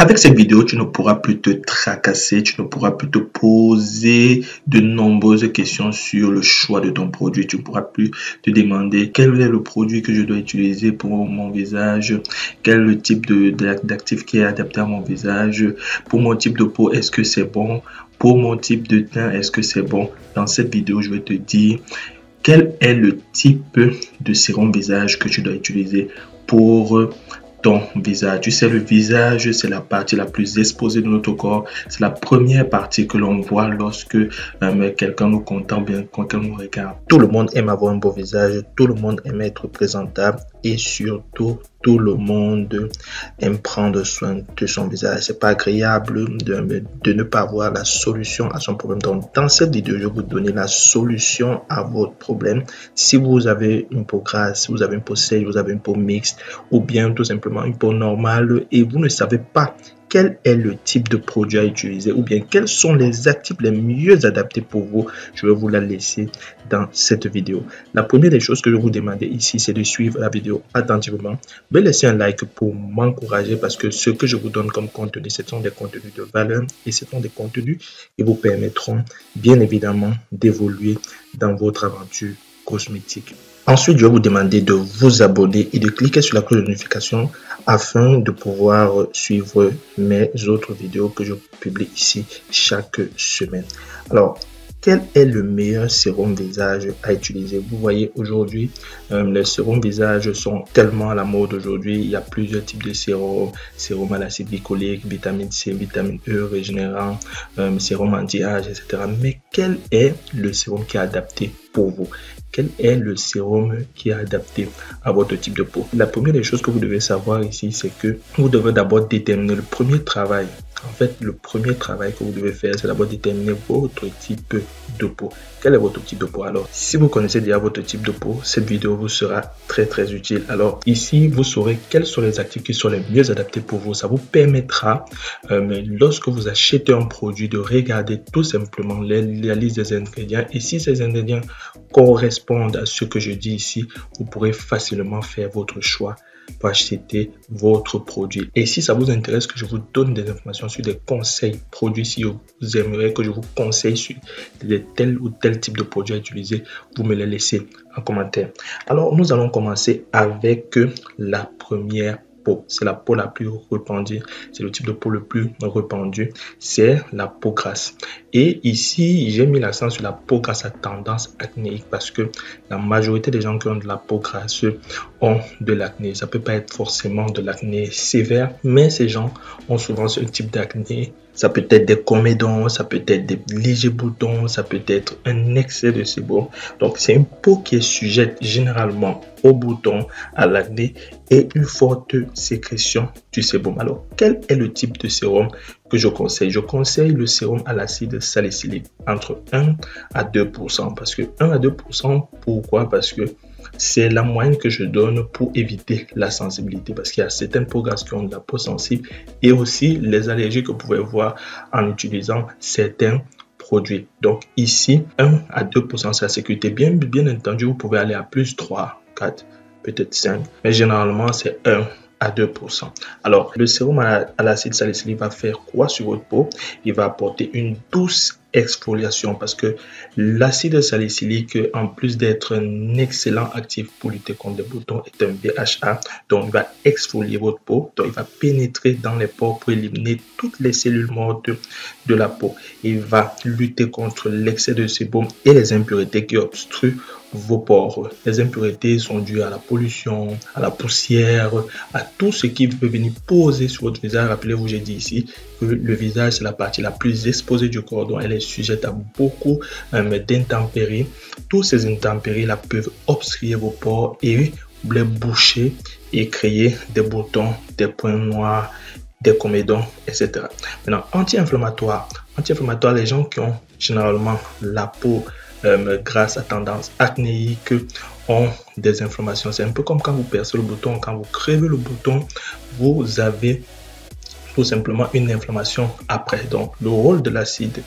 Avec cette vidéo, tu ne pourras plus te tracasser, tu ne pourras plus te poser de nombreuses questions sur le choix de ton produit. Tu ne pourras plus te demander quel est le produit que je dois utiliser pour mon visage, quel est le type d'actif qui est adapté à mon visage, pour mon type de peau, est-ce que c'est bon, pour mon type de teint, est-ce que c'est bon. Dans cette vidéo, je vais te dire quel est le type de sérum visage que tu dois utiliser pour ton visage. Tu sais, le visage, c'est la partie la plus exposée de notre corps. C'est la première partie que l'on voit lorsque quelqu'un nous contemple, bien quelqu'un nous regarde. Tout le monde aime avoir un beau visage, tout le monde aime être présentable et surtout, tout le monde aime prendre soin de son visage. C'est pas agréable de ne pas avoir la solution à son problème. Donc, dans cette vidéo, je vais vous donner la solution à votre problème. Si vous avez une peau grasse, si vous avez une peau sèche, vous avez une peau mixte ou bien tout simplement une peau normale et vous ne savez pas quel est le type de produit à utiliser ou bien quels sont les actifs les mieux adaptés pour vous, je vais vous la laisser dans cette vidéo. La première des choses que je vais vous demander ici, c'est de suivre la vidéo attentivement. Veuillez laisser un like pour m'encourager parce que ce que je vous donne comme contenu, ce sont des contenus de valeur et ce sont des contenus qui vous permettront bien évidemment d'évoluer dans votre aventure cosmétique. Ensuite, je vais vous demander de vous abonner et de cliquer sur la cloche de notification afin de pouvoir suivre mes autres vidéos que je publie ici chaque semaine. Alors, quel est le meilleur sérum visage à utiliser? Vous voyez aujourd'hui, les sérums visage sont tellement à la mode aujourd'hui. Il y a plusieurs types de sérums. Sérum à l'acide glycolique, vitamine C, vitamine E régénérant, sérum anti-âge, etc. Mais quel est le sérum qui est adapté pour vous? Quel est le sérum qui est adapté à votre type de peau? La première des choses que vous devez savoir ici, c'est que vous devez d'abord déterminer le premier travail. En fait, le premier travail que vous devez faire, c'est d'abord déterminer votre type de peau. Quel est votre type de peau? Alors, si vous connaissez déjà votre type de peau, cette vidéo vous sera très utile. Alors, ici, vous saurez quels sont les actifs qui sont les mieux adaptés pour vous. Ça vous permettra, lorsque vous achetez un produit, de regarder tout simplement la liste des ingrédients. Et si ces ingrédients correspondent à ce que je dis ici, vous pourrez facilement faire votre choix pour acheter votre produit. Et si ça vous intéresse que je vous donne des informations sur des conseils produits, si vous aimeriez que je vous conseille sur tel ou tel type de produit à utiliser, vous me les laissez en commentaire. Alors, nous allons commencer avec la première peau. C'est la peau la plus répandue, c'est le type de peau le plus répandu, c'est la peau grasse. Et ici, j'ai mis l'accent sur la peau grasse à tendance acnéique parce que la majorité des gens qui ont de la peau grasse ont de l'acné. Ça peut pas être forcément de l'acné sévère, mais ces gens ont souvent ce type d'acné. Ça peut être des comédons, ça peut être des légers boutons, ça peut être un excès de sébum. Donc, c'est une peau qui est sujette généralement aux boutons, à l'acné et une forte sécrétion du sébum. Alors, quel est le type de sérum que je conseille? Je conseille le sérum à l'acide salicylique entre 1 à 2%. Parce que 1 à 2%, pourquoi? Parce que c'est la moyenne que je donne pour éviter la sensibilité. Parce qu'il y a certaines peaux grasses qui ont de la peau sensible et aussi les allergies que vous pouvez voir en utilisant certains produits. Donc ici, 1 à 2%, c'est la sécurité. Bien entendu, vous pouvez aller à plus 3, 4, peut-être 5. Mais généralement, c'est 1 à 2%. Alors, le sérum à l'acide salicylique va faire quoi sur votre peau? Il va apporter une douce exfoliation parce que l'acide salicylique, en plus d'être un excellent actif pour lutter contre les boutons, est un BHA. Donc, il va exfolier votre peau. Donc, il va pénétrer dans les pores pour éliminer toutes les cellules mortes de la peau. Il va lutter contre l'excès de sébum et les impuretés qui obstruent vos pores. Les impuretés sont dues à la pollution, à la poussière, à tout ce qui peut venir poser sur votre visage. Rappelez-vous, j'ai dit ici que le visage, c'est la partie la plus exposée du corps, donc elle est sujette à beaucoup d'intempéries. Toutes ces intempéries-là peuvent obstruer vos pores et les boucher et créer des boutons, des points noirs, des comédons, etc. Maintenant, anti-inflammatoire. Anti-inflammatoire, les gens qui ont généralement la peau grasse à tendance acnéique ont des inflammations. C'est un peu comme quand vous percez le bouton, quand vous crevez le bouton, vous avez tout simplement une inflammation après. Donc le rôle de l'acide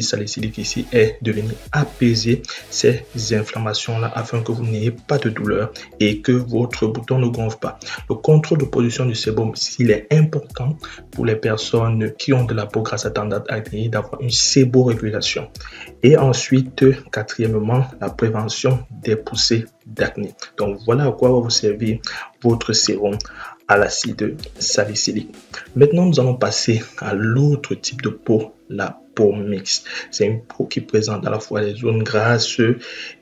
salicylique ici est de venir apaiser ces inflammations là afin que vous n'ayez pas de douleur et que votre bouton ne gonfle pas. Le contrôle de production du sébum, s'il est important pour les personnes qui ont de la peau grasse à tendance acnéique, d'avoir une séborégulation. Et ensuite, quatrièmement, la prévention des poussées d'acné. Donc voilà à quoi va vous servir votre sérum à l'acide salicylique. Maintenant, nous allons passer à l'autre type de peau, la peau mixte. C'est une peau qui présente à la fois des zones grasses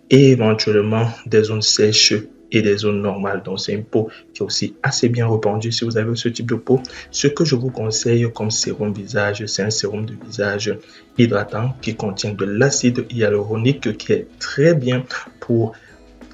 et éventuellement des zones sèches et des zones normales. Donc c'est une peau qui est aussi assez bien répandue. Si vous avez ce type de peau, ce que je vous conseille comme sérum visage, c'est un sérum de visage hydratant qui contient de l'acide hyaluronique qui est très bien pour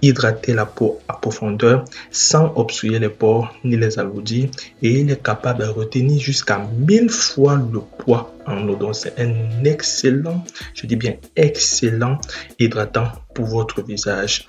hydrater la peau à profondeur sans obstruer les pores ni les alourdir, et il est capable de retenir jusqu'à 1000 fois le poids en eau. Donc c'est un excellent, je dis bien excellent hydratant pour votre visage.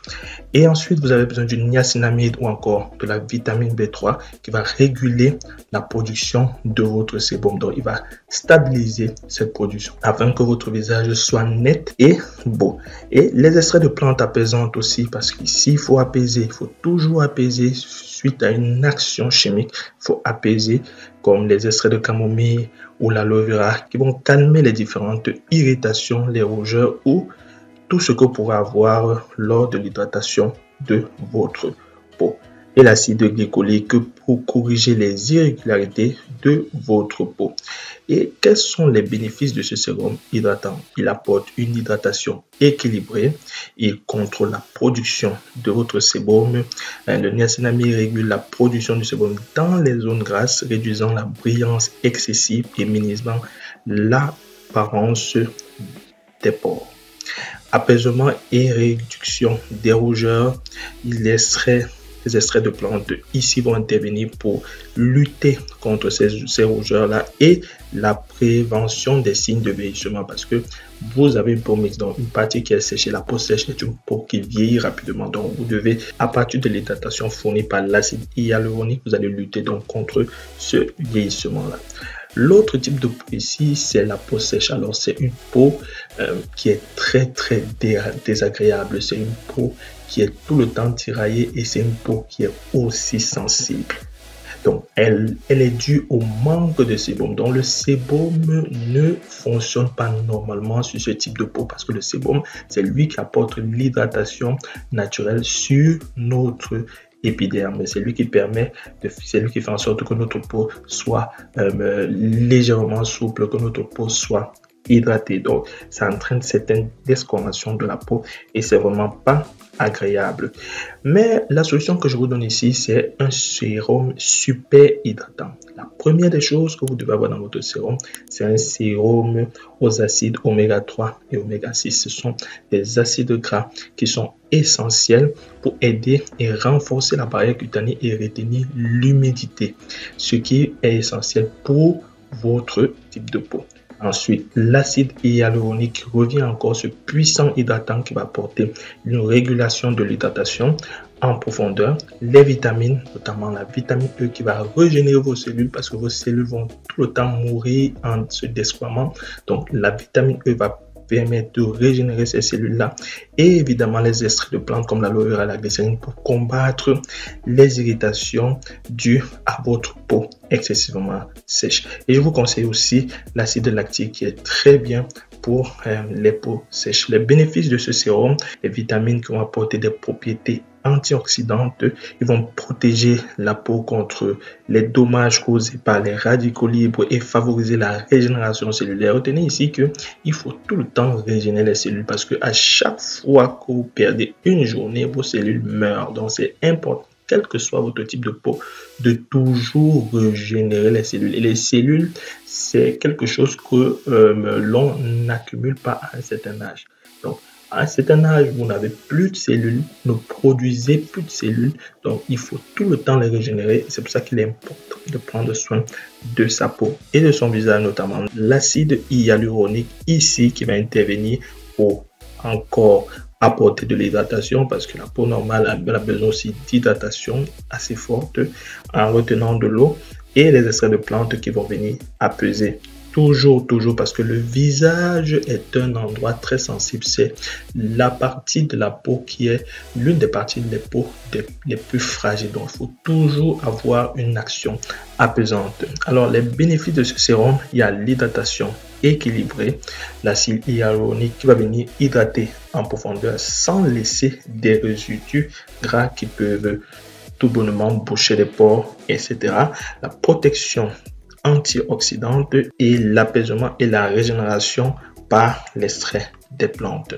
Et ensuite vous avez besoin d'une niacinamide ou encore de la vitamine B3 qui va réguler la production de votre sébum. Donc il va stabiliser cette production afin que votre visage soit net et beau. Et les extraits de plantes apaisantes aussi, parce qu'ici il faut apaiser, il faut toujours apaiser suite à une action chimique. Il faut apaiser comme les extraits de camomille ou l'aloe vera qui vont calmer les différentes irritations, les rougeurs ou tout ce que vous pourrez avoir lors de l'hydratation de votre peau. Et l'acide glycolique pour corriger les irrégularités de votre peau. Et quels sont les bénéfices de ce sérum hydratant? Il apporte une hydratation équilibrée, il contrôle la production de votre sébum. Le niacinamide régule la production du sébum dans les zones grasses, réduisant la brillance excessive et minimisant l'apparence des pores. Apaisement et réduction des rougeurs. Les extraits de plantes ici vont intervenir pour lutter contre ces rougeurs-là et la prévention des signes de vieillissement, parce que vous avez une peau mixte, donc une partie qui est séchée. La peau sèche est une peau qui vieillit rapidement. Donc vous devez, à partir de l'hydratation fournie par l'acide hyaluronique, vous allez lutter donc contre ce vieillissement-là. L'autre type de peau ici, c'est la peau sèche. Alors, c'est une peau qui est très désagréable. C'est une peau qui est tout le temps tiraillée et c'est une peau qui est aussi sensible. Donc, elle est due au manque de sébum. Donc, le sébum ne fonctionne pas normalement sur ce type de peau parce que le sébum, c'est lui qui apporte l'hydratation naturelle sur notre épiderme. C'est lui qui permet, c'est lui qui fait en sorte que notre peau soit légèrement souple, que notre peau soit hydratée. Donc, ça entraîne certaines décolorations de la peau et c'est vraiment pas agréable. Mais la solution que je vous donne ici, c'est un sérum super hydratant. La première des choses que vous devez avoir dans votre sérum, c'est un sérum aux acides oméga 3 et oméga 6. Ce sont des acides gras qui sont essentiels pour aider et renforcer la barrière cutanée et retenir l'humidité, ce qui est essentiel pour votre type de peau. Ensuite, l'acide hyaluronique revient encore ce puissant hydratant qui va apporter une régulation de l'hydratation en profondeur. Les vitamines, notamment la vitamine E qui va régénérer vos cellules parce que vos cellules vont tout le temps mourir en se desquamant. Donc, la vitamine E va permettre de régénérer ces cellules-là. Et évidemment, les extraits de plantes comme l'aloe vera, la glycérine pour combattre les irritations dues à votre peau excessivement sèche. Et je vous conseille aussi l'acide lactique qui est très bien pour les peaux sèches. Les bénéfices de ce sérum, les vitamines qui vont apporter des propriétés antioxydantes, ils vont protéger la peau contre les dommages causés par les radicaux libres et favoriser la régénération cellulaire. Retenez ici qu'il faut tout le temps régénérer les cellules parce que à chaque fois que vous perdez une journée, vos cellules meurent. Donc c'est important, quel que soit votre type de peau, de toujours régénérer les cellules. Et les cellules, c'est quelque chose que l'on n'accumule pas à un certain âge. Donc, à un certain âge, vous n'avez plus de cellules, ne produisez plus de cellules. Donc, il faut tout le temps les régénérer. C'est pour ça qu'il est important de prendre soin de sa peau et de son visage, notamment l'acide hyaluronique ici qui va intervenir pour encore apporter de l'hydratation parce que la peau normale a besoin aussi d'hydratation assez forte en retenant de l'eau et les extraits de plantes qui vont venir apaiser. Toujours, parce que le visage est un endroit très sensible. C'est la partie de la peau qui est l'une des parties des peaux les plus fragiles. Donc, il faut toujours avoir une action apaisante. Alors, les bénéfices de ce sérum, il y a l'hydratation équilibrée, l'acide hyaluronique qui va venir hydrater en profondeur sans laisser des résidus gras qui peuvent tout bonnement boucher les pores, etc. La protection antioxydante et l'apaisement et la régénération par l'extrait des plantes.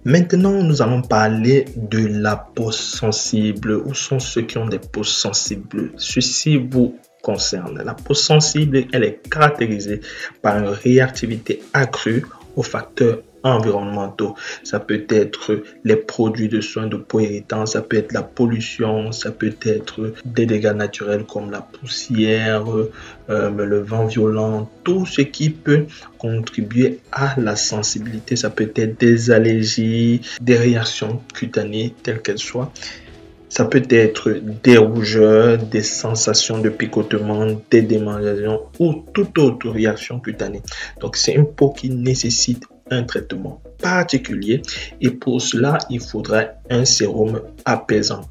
Maintenant, nous allons parler de la peau sensible. Où sont ceux qui ont des peaux sensibles? Ceci vous concerne. La peau sensible, elle est caractérisée par une réactivité accrue aux facteurs environnementaux. Ça peut être les produits de soins de peau irritants, ça peut être la pollution, ça peut être des dégâts naturels comme la poussière, le vent violent, tout ce qui peut contribuer à la sensibilité. Ça peut être des allergies, des réactions cutanées telles qu'elles soient. Ça peut être des rougeurs, des sensations de picotement, des démangeaisons ou toute autre réaction cutanée. Donc, c'est une peau qui nécessite un traitement particulier et pour cela, il faudra un sérum apaisant.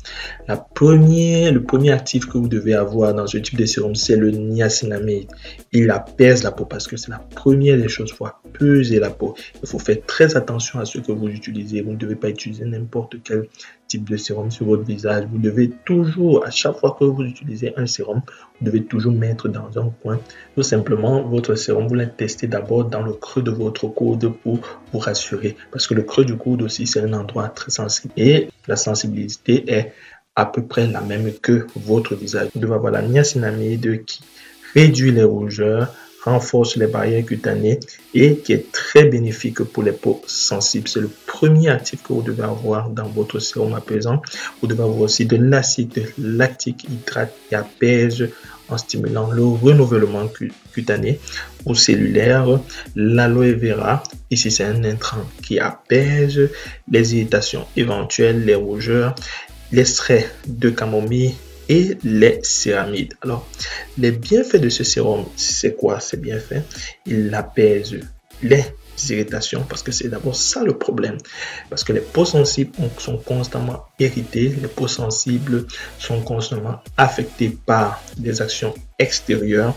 Le premier actif que vous devez avoir dans ce type de sérum, c'est le niacinamide. Il apaise la peau parce que c'est la première des choses. Il faut apaiser la peau. Il faut faire très attention à ce que vous utilisez. Vous ne devez pas utiliser n'importe quel type de sérum sur votre visage. Vous devez toujours, à chaque fois que vous utilisez un sérum, vous devez toujours mettre dans un coin. Tout simplement, votre sérum, vous le testez d'abord dans le creux de votre coude pour vous rassurer. Parce que le creux du coude aussi, c'est un endroit très sensible. Et la sensibilité est à peu près la même que votre visage. Vous devez avoir la niacinamide qui réduit les rougeurs, renforce les barrières cutanées et qui est très bénéfique pour les peaux sensibles. C'est le premier actif que vous devez avoir dans votre sérum apaisant. Vous devez avoir aussi de l'acide lactique hydrate et apaise en stimulant le renouvellement cutané ou cellulaire. L'aloe vera, ici c'est un intrant qui apaise les irritations éventuelles, les rougeurs, l'extrait de camomille et les céramides. Alors, les bienfaits de ce sérum, c'est quoi ces bienfaits? Il apaise les irritations parce que c'est d'abord ça le problème. Parce que les peaux sensibles sont constamment irritées, les peaux sensibles sont constamment affectées par des actions extérieures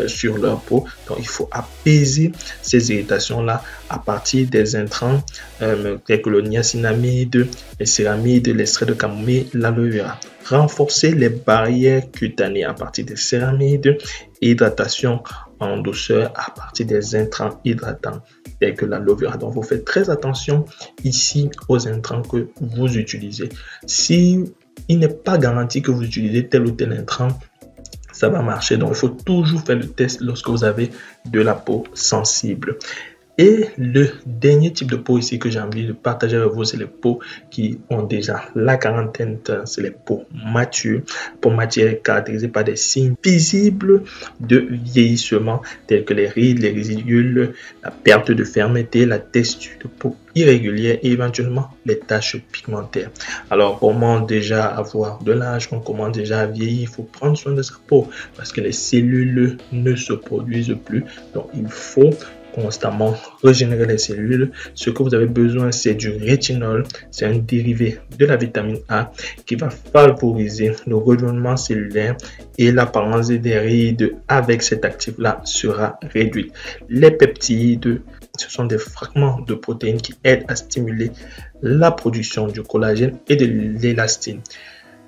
sur leur peau. Donc, il faut apaiser ces irritations-là à partir des intrants tels que le niacinamide, les céramides, l'extrait de camomille, l'aloe vera. Renforcer les barrières cutanées à partir des céramides, hydratation en douceur à partir des intrants hydratants tels que l'aloe vera. Donc, vous faites très attention ici aux intrants que vous utilisez. Si il n'est pas garanti que vous utilisez tel ou tel intrant, ça va marcher. Donc, il faut toujours faire le test lorsque vous avez de la peau sensible. Et le dernier type de peau ici que j'ai envie de partager avec vous, c'est les peaux qui ont déjà la quarantaine, c'est les peaux matures. Peau mature est caractérisée par des signes visibles de vieillissement tels que les rides, les résidules, la perte de fermeté, la texture de peau irrégulière et éventuellement les taches pigmentaires. Alors, comment déjà avoir de l'âge, on commence déjà à vieillir, il faut prendre soin de sa peau parce que les cellules ne se produisent plus. Donc, il faut constamment régénérer les cellules. Ce que vous avez besoin, c'est du rétinol. C'est un dérivé de la vitamine A qui va favoriser le renouvellement cellulaire et l'apparence des rides avec cet actif-là sera réduite. Les peptides, ce sont des fragments de protéines qui aident à stimuler la production du collagène et de l'élastine.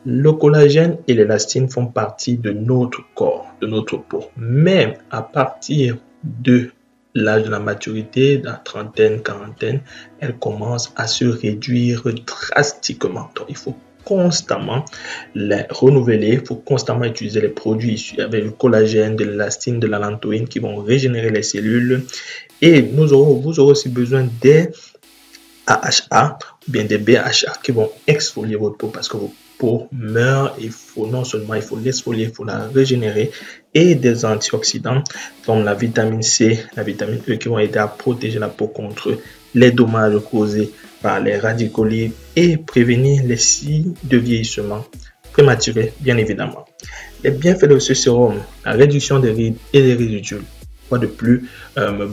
Le collagène et l'élastine font partie de notre corps, de notre peau. Mais à partir de l'âge de la maturité, de la trentaine, quarantaine, elle commence à se réduire drastiquement. Donc, il faut constamment les renouveler, il faut constamment utiliser les produits issus avec le collagène, de l'élastine, de la lantoïne qui vont régénérer les cellules. Et vous aurez aussi besoin des AHA ou bien des BHA qui vont exfolier votre peau parce que vos peau meurt. Il faut non seulement il faut l'exfolier, il faut la régénérer et des antioxydants comme la vitamine C, la vitamine E qui vont aider à protéger la peau contre les dommages causés par les radicaux libres et prévenir les signes de vieillissement prématuré, bien évidemment. Les bienfaits de ce sérum, la réduction des rides et des résidus. Quoi de plus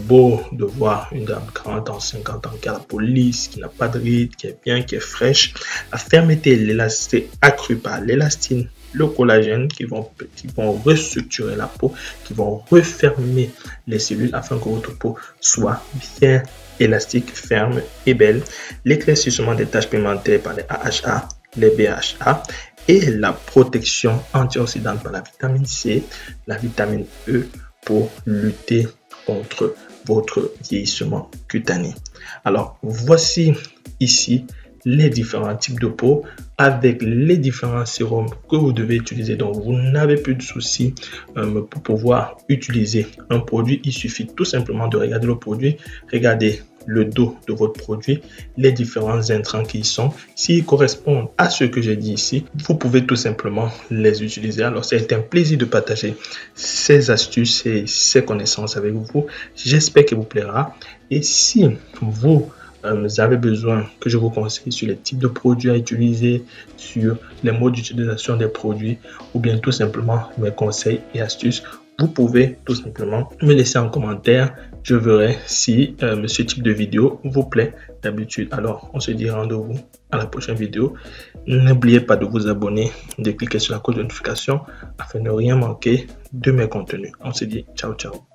beau de voir une dame 40 ans, 50 ans qui a la police, qui n'a pas de rides, qui est bien, qui est fraîche. La fermeté, l'élasticité accrue par l'élastine, le collagène qui vont restructurer la peau, qui vont refermer les cellules afin que votre peau soit bien élastique, ferme et belle. L'éclaircissement des taches pigmentaires par les AHA, les BHA et la protection antioxydante par la vitamine C, la vitamine E pour lutter contre votre vieillissement cutané. Alors, voici ici les différents types de peau avec les différents sérums que vous devez utiliser. Donc, vous n'avez plus de soucis pour pouvoir utiliser un produit. Il suffit tout simplement de regarder le produit, regarder le dos de votre produit, les différents intrants qui y sont. S'ils correspondent à ce que j'ai dit ici, vous pouvez tout simplement les utiliser. Alors, c'est un plaisir de partager ces astuces et ces connaissances avec vous. J'espère qu'il vous plaira. Et si vous avez besoin que je vous conseille sur les types de produits à utiliser, sur les modes d'utilisation des produits ou bien tout simplement mes conseils et astuces, vous pouvez tout simplement me laisser en commentaire. Je verrai si ce type de vidéo vous plaît d'habitude. Alors, on se dit rendez-vous à la prochaine vidéo. N'oubliez pas de vous abonner, de cliquer sur la cloche de notification afin de ne rien manquer de mes contenus. On se dit ciao, ciao.